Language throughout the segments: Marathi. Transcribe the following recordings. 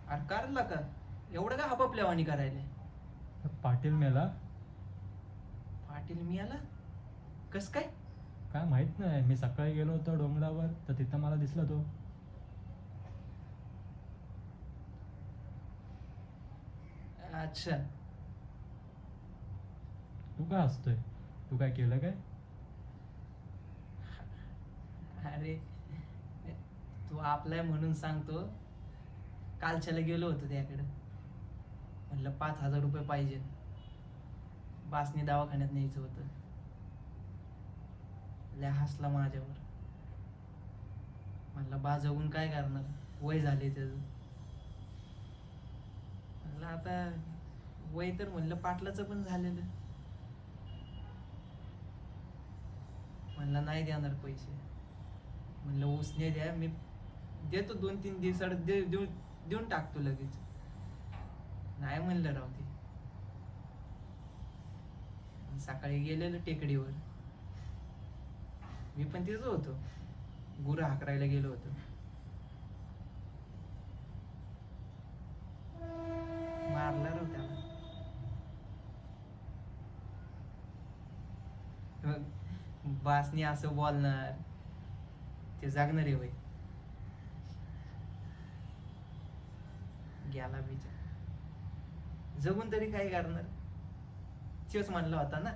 अरे कारला का एवढं का हापापल्यावाणी करायला? पाटील मेला. पाटील मी आला कस काय? काय माहित नाही, मी सकाळी गेलो होतो डोंगरावर तर तिथं मला दिसला तो. अच्छा. तू काय हसतोय? तू काय केलं काय? अरे तू आपलाय म्हणून सांगतो. कालच्याला गेलो होतो त्याकडे, म्हणलं 5,000 रुपये पाहिजे, बासनी दवाखान्यात न्यायचं होतं. लय हसला माझ्यावर. म्हणलं बाजवून काय करणार, वय झाले त्याचं. म्हणलं आता वय तर म्हणलं पाटलाचं पण झालेलं. म्हणलं नाही देणार पैसे. म्हणलं उसने द्या, मी देतो 2-3 दिवसात देऊन टाकतो लगेच. नाही म्हणलं राव ते. सकाळी गेलेलो टेकडीवर, मी पण तिथं होतो, गुरं हाकरायला गेलो होतो. मारला राव त्याला. बासनी असं बोलणार, ते जागणार आहे वय. गेला बिचार. जगून तरी काय करणार, तोच म्हणला होता ना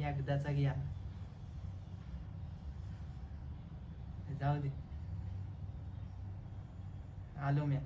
एकदाचा गेला. जाऊ दे, आलो म्या.